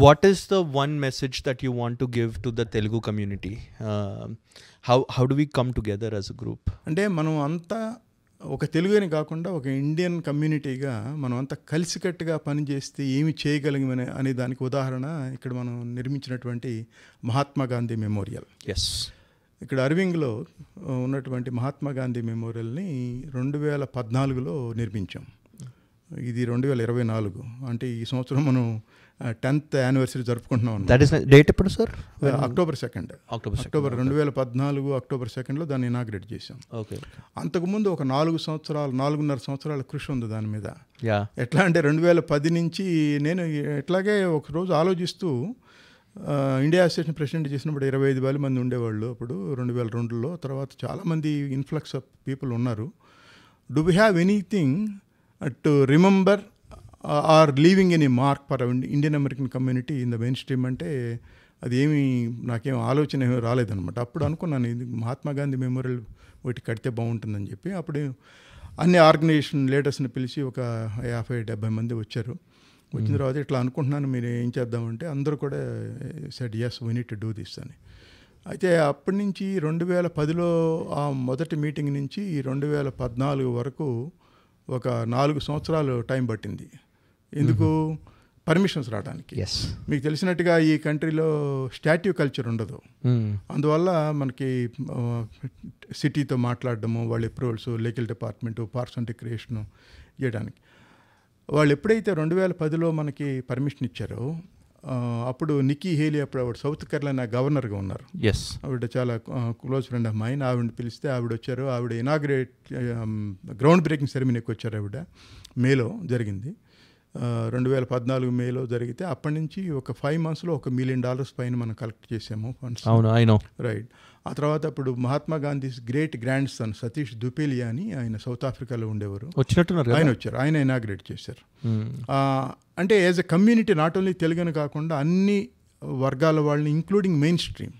what is the one message that you want to give to the Telugu community? How do we come together as a group? అంటే మనం అంతా ఒక తెలుగుని కాకుండా ఒక Indian కమ్యూనిటీగా మనం అంతా కలిసికట్టుగా పనిచేస్తే ఏమి చేయగలిగమనే అనే దానికి ఉదాహరణ ఇక్కడ మనం నిర్మించినటువంటి మహాత్మా గాంధీ మెమోరియల్. ఎస్, ఇక్కడ అరవింగ్లో ఉన్నటువంటి మహాత్మా గాంధీ మెమోరియల్ని 2014లో నిర్మించాం. ఇది 2024, అంటే ఈ సంవత్సరం మనం 10th యానివర్సరీ జరుపుకుంటున్నాం. దట్ ఈస్ డేట్ ఎప్పుడు sir? October 2nd. October 2014 October 2లో దాన్ని ఇనాగ్రేట్ చేసాం. ఓకే. అంతకుముందు ఒక 4.5 సంవత్సరాల కృషి ఉంది దాని మీద. యా. ఎట్లా అంటే 2010 నుంచి నేను ఎట్లాగే ఒకరోజు ఆలోచిస్తూ ఇండియా అసోసియేషన్ ప్రెసిడెంట్ చేసినప్పుడు 25,000 మంది ఉండేవాళ్ళు అప్పుడు 2002లో. తర్వాత చాలామంది ఇన్ఫ్లక్స్ ఆఫ్ పీపుల్ ఉన్నారు. Do we have anything to remember or leaving any mark for Indian American community in the mainstream అంటే అది నాకేం ఆలోచన రాలేదనమాట. అప్పుడు అనుకున్నాను ఇది మహాత్మా గాంధీ మెమోరియల్ ఒకటి కడితే బాగుంటుందని చెప్పి. అప్పుడు అన్ని ఆర్గనైజేషన్ లీడర్స్ని పిలిచి ఒక 50-70 మంది వచ్చారు. వచ్చిన తర్వాత ఇట్లా అనుకుంటున్నాను, మీరు ఏం చేద్దామంటే అందరూ కూడా said yes we need to do this అని. అయితే అప్పటి నుంచి 2010లో ఆ మొదటి మీటింగ్ నుంచి 2014 వరకు ఒక 4 సంవత్సరాలు టైం పట్టింది. ఎందుకు? పర్మిషన్స్ రావడానికి. మీకు తెలిసినట్టుగా ఈ కంట్రీలో స్టాట్యూ కల్చర్ ఉండదు. అందువల్ల మనకి సిటీతో మాట్లాడడము, వాళ్ళ approvals, legal department, parks and recreation చేయడానికి. వాళ్ళు ఎప్పుడైతే 2010లో మనకి పర్మిషన్ ఇచ్చారో అప్పుడు నిక్కీ హేలీ అప్పుడు ఆవిడ సౌత్ కేరళ గవర్నర్గా ఉన్నారు. ఆవిడ చాలా క్లోజ్ ఫ్రెండ్ ఆఫ్ మైన్. ఆవిడని పిలిస్తే ఆవిడ వచ్చారు. ఆవిడ ఇనాగ్రేట్ గ్రౌండ్ బ్రేకింగ్ సెరమనీకి వచ్చారు. ఆవిడ మేలో జరిగింది, 2014 మేలో జరిగితే అప్పటి నుంచి ఒక 5 monthsలో $1 million పైన మనం కలెక్ట్ చేసాము ఫండ్స్. అవును, ఐ నో. రైట్. ఆ తర్వాత అప్పుడు Mahatma Gandhi great grandson Satish Dhupelia అని ఆయన సౌత్ ఆఫ్రికాలో ఉండేవారు, ఆయన వచ్చారు. ఆయన ఇనాగ్రేట్ చేశారు. అంటే as a community not only తెలుగుని కాకుండా అన్ని వర్గాల వాళ్ళని ఇంక్లూడింగ్ మెయిన్ స్ట్రీమ్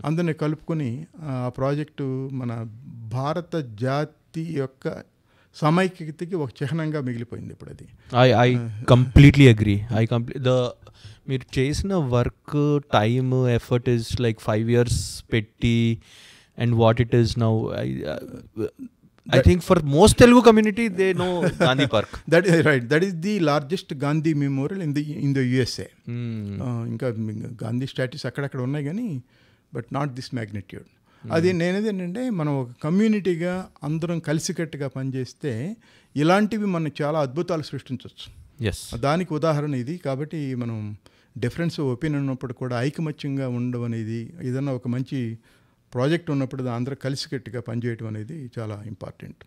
అందరినీ కలుపుకొని ఆ ప్రాజెక్టు మన భారత జాతి యొక్క సమైక్యతకి ఒక చిహ్నంగా మిగిలిపోయింది ఇప్పుడు అది. I completely agree. మీరు చేసిన work time effort is like 5 years పెట్టి and what it is now. I think for most Telugu community they know Gandhi Park. That is right. That is the largest Gandhi memorial in the USA. ఇంకా Gandhi statues అక్కడక్కడ ఉన్నాయి కానీ but not this magnitude. అది నేనేదేంటంటే మనం ఒక కమ్యూనిటీగా అందరం కలిసికట్టుగా పనిచేస్తే ఇలాంటివి మనకు చాలా అద్భుతాలు సృష్టించవచ్చు. దానికి ఉదాహరణ ఇది. కాబట్టి మనం డిఫరెన్స్ ఒపీనియన్ ఉన్నప్పుడు కూడా ఐకమత్యంగా ఉండడం అనేది, ఏదన్నా ఒక మంచి ప్రాజెక్ట్ ఉన్నప్పుడు అందరూ కలిసికట్టుగా పనిచేయటం అనేది చాలా ఇంపార్టెంట్.